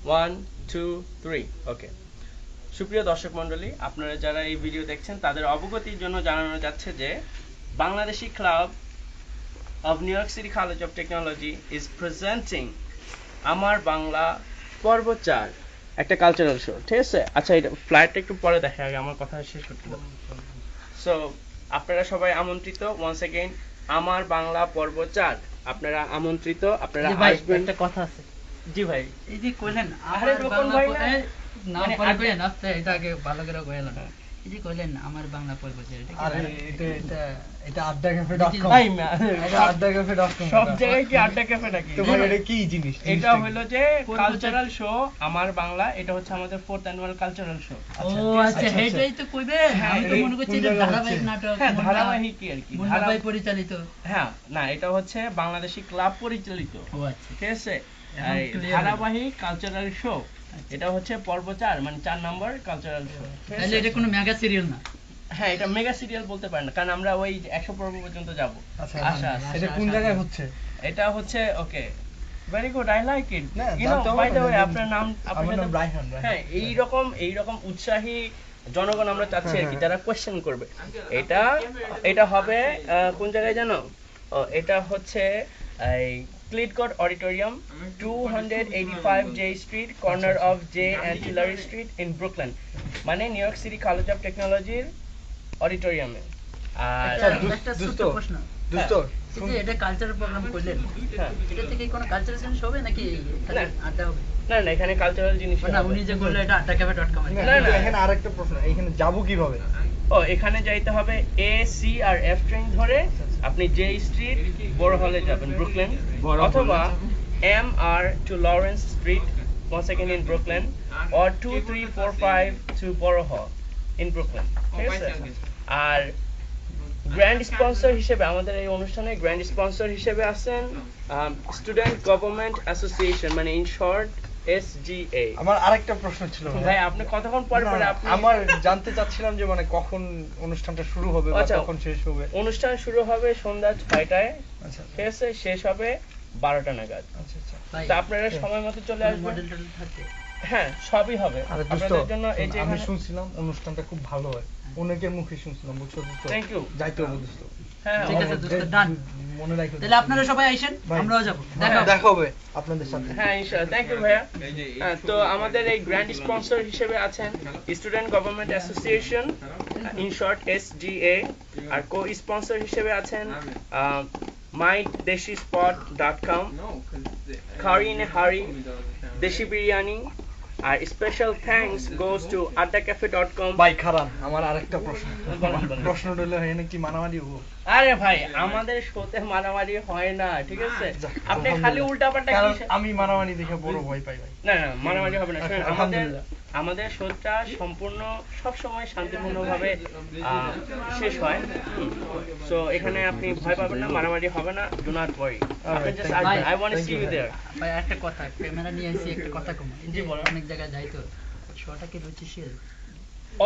One two three okay. সুপ্রিয় দর্শক মণ্ডলী, আপনারা যারা এই ভিডিও দেখছেন তাদের অবগতির জন্য জানানো যাচ্ছে যে Bangladeshi club of New York City College of Technology is presenting আমার বাংলা পর্ব 4 একটা কালচারাল শো। ঠিক আছে, আচ্ছা এটা ফ্লাইটটা একটু পরে দেখা, আগে আমার কথা শেষ করতে দাও। সো আপনারা সবাই আমন্ত্রিত, ওয়ান্স अगेन আমার বাংলা পর্ব 4 আপনারা আমন্ত্রিত, আপনারা আসবেন। একটা কথা আছে। জি ভাই, এই যে কইলেন আরে রকম ভাই না নাম পরে কইলেন আপনি এটা আগে ভালো করে কইলেন। এই যে কইলেন আমার বাংলা পর্ব এটা কি? আরে এটা addacafe.com ভাই না, এটা addacafe.com সব জায়গায় কি আড্ডা ক্যাফে নাকি? তো ভাই এটা কি জিনিস? এটা হলো যে কালচারাল শো আমার বাংলা, এটা হচ্ছে আমাদের 4th অ্যানুয়াল কালচারাল শো। ও আচ্ছা, এটাই তো কইবে। আমি তো মনে করছি এটা ধারাবাহিক নাটক। হ্যাঁ, ধারাবাহিক কি আর কি, ধারাবাহিক পরিচালিত। হ্যাঁ না, এটা হচ্ছে বাংলাদেশি ক্লাব পরিচালিত। ও আচ্ছা, ঠিক আছে, ধারাবাহিক কালচারাল শো। এটা হচ্ছে পর্ব 4, মানে 4 নম্বর কালচারাল শো। তাহলে এটা কোনো মেগা সিরিয়াল না? হ্যাঁ, এটা মেগা সিরিয়াল বলতে পারেন না, কারণ আমরা ওই 100 পর্ব পর্যন্ত যাব। আচ্ছা, এটা কোন জায়গায় হচ্ছে? এটা হচ্ছে okay, very good, I like it. না, you know, by the way আপনার নাম, আমার নাম রায়হান। হ্যাঁ, এইরকম উৎসাহী জনগণ আমরা চাচ্ছি আর কি, যারা কোশ্চেন করবে। এটা হবে কোন জায়গায় জানো? এটা হচ্ছে এই Klitgord auditorium, 285 Jay street, corner of Jay and Hillary street in Brooklyn, মানে New York City College of টেকনোলজির অডিটোরিয়ামে। আর একটা ছোট্ট প্রশ্ন, এই যে এটা কালচারাল প্রোগ্রাম করলেন, এটা থেকে কোনো কালচারাল জিনিস হবে নাকি খালি আড্ডা হবে? না না, এখানে কালচারাল জিনিস না, উনি যে বললেন এটা addacafe.com। না, এখানে আরেকটা প্রশ্ন, এখানে যাব কিভাবে? এখানে যাইতে হবে A C R F train ধরে, আপনি জে স্ট্রিট বড় হলে যাবেন ব্রুকলিন, অথবা M R to Lawrence street once again in Brooklyn, or 2345 to Borough Hall in Brooklyn. ঠিক আছে, আর গ্র্যান্ড স্পন্সর হিসেবে আমাদের এই অনুষ্ঠানে গ্র্যান্ড স্পন্সর হিসেবে আছেন স্টুডেন্ট গভর্নমেন্ট অ্যাসোসিয়েশন, মানে ইন শর্ট SGA। আমার আরেকটা প্রশ্ন ছিল ভাই, আপনি কতক্ষণ পরে আপনি আমার জানতে চাচ্ছিলাম যে মানে কখন অনুষ্ঠানটা শুরু হবে বা কখন শেষ হবে? অনুষ্ঠান শুরু হবে সন্ধ্যা 6টায়। আচ্ছা, ঠিক আছে, শেষ হবে 12টা নাগাদ। আচ্ছা। তো আপনারা সময় মতো চলে আসবেন। মডেল টডেল থাকে? হ্যাঁ, সবই হবে আপনাদের জন্য। এই যে আমি শুনছিলাম অনুষ্ঠানটা খুব ভালো হয়, অনেকের মুখে শুনছিলাম, বুঝছো? Thank you. যাইতে হবে দোস্ত। হ্যাঁ, ঠিক আছে দোস্ত, ডান। মনে রাখো তাহলে আপনারা সবাই আইসেন, আমরাও যাব। দেখা হবে আপনাদের সাথে। হ্যাঁ, ইনশাআল্লাহ। থ্যাংক ইউ ভাইয়া। তো আমাদের এই গ্র্যান্ড স্পন্সর হিসেবে আছেন student government association, in short SGA, আর কো স্পন্সর হিসেবে আছেন myDeshiSpot.com, Curry in a Hurry, Deshi Biryani, আর special thanks goes to addacafe.com। ভাই খারাপ, আমার আরেকটা প্রশ্ন হলো, এখানে কি মারামারি হবো? আরে ভাই, আমাদের শোতে মারামারি হয় না, ঠিক আছে? আপনি খালি উল্টাপাল্টা আমি মারামারি দেখে বড় ভয় পাই ভাই। না না, মারামারি হবে না। আমাদের শোটা সম্পূর্ণ সবসময় শান্তিপূর্ণভাবে শেষ হয়। সো এখানে আপনি ভয় পাবেন না, মারামারি হবে না, do not worry. I want to see you there. ভাই একটা কথা, ক্যামেরা নিয়ে এসে একটা কথা কম। জি বলো। অনেক জায়গায় যাই তো, শোটা কি রুচিশীল?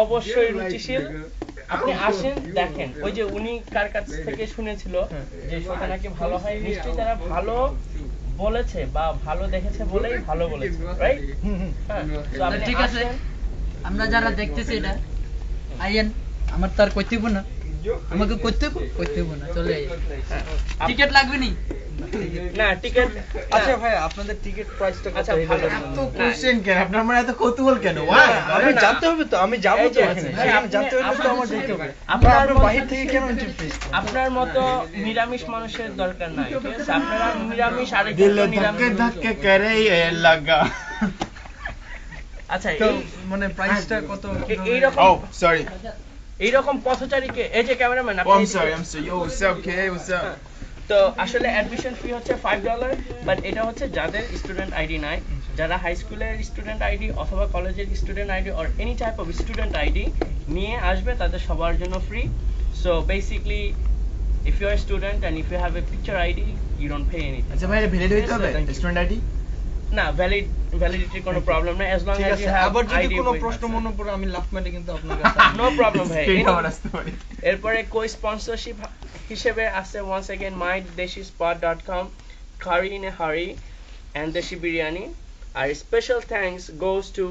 অবশ্যই রুচিশীল। আপনি আসেন, দেখেন। ওই যে উনি কার কাছ থেকে শুনেছিল যে শোটা নাকি ভালো হয়, নিশ্চয়ই তারা ভালো বলেছে বা ভালো দেখেছে বলেই ভালো বলেছে, রাইট? হ্যাঁ, ঠিক আছে, আমরা যারা দেখতেছি এটা আইয়েন, আমার তো আর কইতেব না, আমাকে কইতেব না, চলে টিকিট লাগবে নি? না, টিকিট। আচ্ছা ভাই, আপনাদের টিকিট প্রাইসটা কত? আচ্ছা, এত কোশ্চেন কেন আপনার, মানে এত কৌতূহল কেন? আমি জানতে হবে তো, আমি যাব তো এখানে, জানতে হলে তো আমার যেতে হবে। আপনার বাহির থেকে কেন এন্ট্রি ফিস? আপনার মতো নিরামিষ মানুষের দরকার নাই, ঠিক আছে? আপনারা নিরামিষ, আরেকজন নিরামিষ ধক্কে করে লাগা। আচ্ছা, মানে প্রাইসটা কত? এইরকম Sorry. এইরকম পথচারীকে, এই যে cameraman, Oh, I'm sorry. Yo, what's up, kid? What's up? তো আসলে অ্যাডমিশন ফি হচ্ছে $5, বাট এটা হচ্ছে যাদের স্টুডেন্ট আইডি নাই, যারা হাই স্কুলের স্টুডেন্ট আইডি অথবা কলেজের student ID or any type of student ID নিয়ে আসবে, তাদের সবার জন্য free. So basically if you are a student and if you have a picture ID, you don't pay anything. আচ্ছা ভাই, ভ্যালিড হইতে হবে স্টুডেন্ট আইডি? না, ভ্যালিডিটির কোনো প্রবলেম নাই, as long as you have আবার যদি ID কোনো with প্রশ্ন us. মনে পড়ে আমি লাফ মেরে কিন্তু আপনার কাছে নো প্রবলেম ভাই। স্টেট আসতে পারি। এরপরে কো স্পন্সরশিপ হিসেবে আছে once again myDeshiSpot.com, Curry in a Hurry, and দেশি biryani. Our special thanks goes to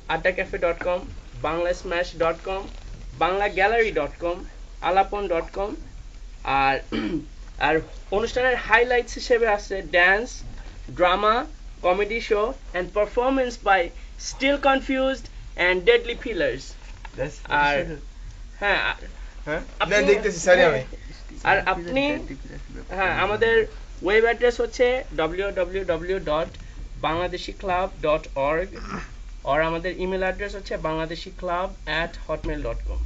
addacafe.com, banglasmash.com, banglagallery.com, alapon.com. আর আর অনুষ্ঠানের হাইলাইটস হিসেবে আছে dance, drama, comedy show and performance by Still confused and deadly Pillars. আর হ্যাঁ হ্যাঁ আপনি- না দেখতেছি সরি আমি আর আপনি হ্যাঁ আমাদের ওয়েব অ্যাড্রেস হচ্ছে www.bangladeshiclub.org আর আমাদের ইমেল অ্যাড্রেস হচ্ছে bangladeshiclub@hotmail.com।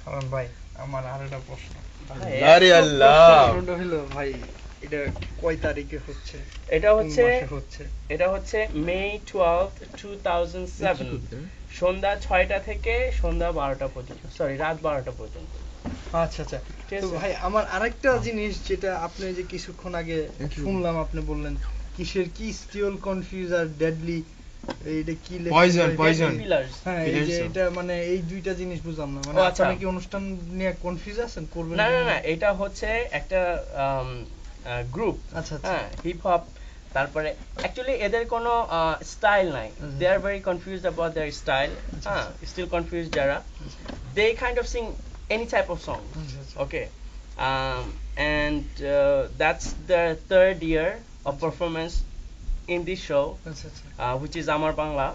কারণ ভাই আমার আর একটা প্রশ্ন আরে আল্লাহ প্রশ্নটা হলো ভাই এটা কয় তারিখে হচ্ছে এটা হচ্ছে কোন মাসে হচ্ছে এটা হচ্ছে মে 12, 2007 সন্ধ্যা 6টা থেকে সন্ধ্যা 12টা পর্যন্ত, সরি রাত 12টা পর্যন্ত। আচ্ছা আচ্ছা ঠিক তো আছে। ভাই আমার আরেকটা জিনিস যেটা আপনি যে কিছুক্ষণ আগে শুনলাম আপনি বললেন কিসের কি স্টিল কনফিউজ আর ডেডলি এইটা কি লেখা Poison, আছে? poison. Pillars। হ্যাঁ এই যে Pillars. এটা মানে এই দুইটা জিনিস বুঝলাম না মানে ও, আচ্ছা। আপনারা কি অনুষ্ঠান নিয়ে কনফিউজ আছেন করবেন না না না এটা হচ্ছে একটা গ্রুপ, আচ্ছা আচ্ছা হ্যাঁ হিপ হপ, তারপরে অ্যাকচুয়ালি এদের কোনো স্টাইল নাই, they are very confused about their style, হ্যাঁ স্টিল কনফিউজড যারা, they kind of sing any type of song, আচ্ছা, আচ্ছা। okay, and that's the third year of performance in this show, আচ্ছা আচ্ছা which is Amar Bangla,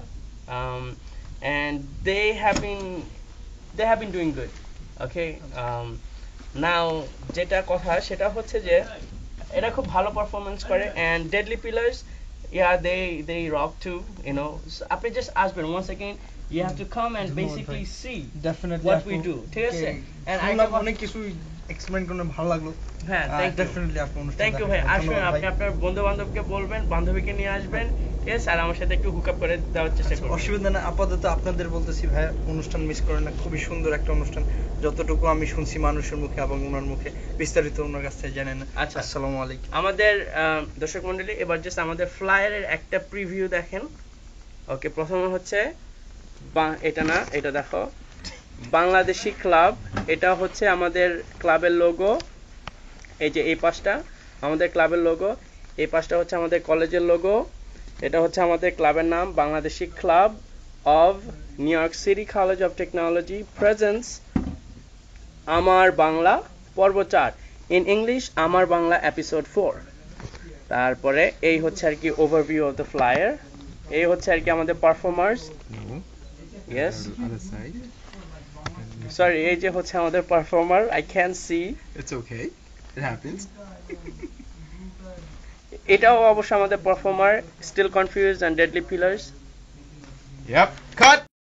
and they have been doing good, okay. Now যেটা কথা সেটা হচ্ছে যে এরা খুব ভালো পারফরমেন্স করে and Deadly Pillars, yeah, they rock too, you know. So, আপনি just আসবেন once again, you have to come and basically see definitely what we do, ঠিক আছে। And আরেকটা কথা- অনেক কিছু এক্সপ্লেইন করে ভালো লাগলো হ্যাঁ থ্যাংক ইউ, ডেফিনেটলি আপনি অনুষ্ঠান থ্যাংক ইউ ভাই। দেখাবেন। আসবেন, ধন্যবাদ আপনি ভাই। আপনার বন্ধু বান্ধবকে বলবেন, বান্ধবীকে নিয়ে আসবেন, ঠিক আছে, আর আমার সাথে একটু হুক আপ করে দেওয়ার চেষ্টা করবেন। অসুবিধা না আপাতত আপনাদের বলতেছি ভাই অনুষ্ঠান মিস করেন না খুবই সুন্দর একটা অনুষ্ঠান যতটুকু আমি শুনছি মানুষের মুখে এবং ওনার মুখে বিস্তারিত ওনার কাছ থেকে জানেন আচ্ছা। আসসালামু আলাইকুম আমাদের দর্শক মণ্ডলী এবার জাস্ট আমাদের ফ্লায়ারের একটা প্রিভিউ দেখেন। ওকে, প্রথমে হচ্ছে এটা না, এটা দেখো, বাংলাদেশি ক্লাব, এটা হচ্ছে আমাদের ক্লাবের লোগো। এই যে এই পাশটা আমাদের ক্লাবের লোগো, এই পাশটা হচ্ছে আমাদের কলেজের লোগো। এটা হচ্ছে আমাদের ক্লাবের নাম, Bangladeshi club of new York City College of technology presence আমার বাংলা পর্ব 4, ইন ইংলিশ আমার বাংলা এপিসোড 4। তারপরে এই হচ্ছে আর কি ওভারভিউ অফ দ্য ফ্লায়ার, এই হচ্ছে আর কি আমাদের পারফর্মার্স, ইয়েস সরি, এই যে হচ্ছে আমাদের performer, I can see, It's okay. It happens. এটাও অবশ্য আমাদের performer, still confused and deadly pillars. Yep. Cut.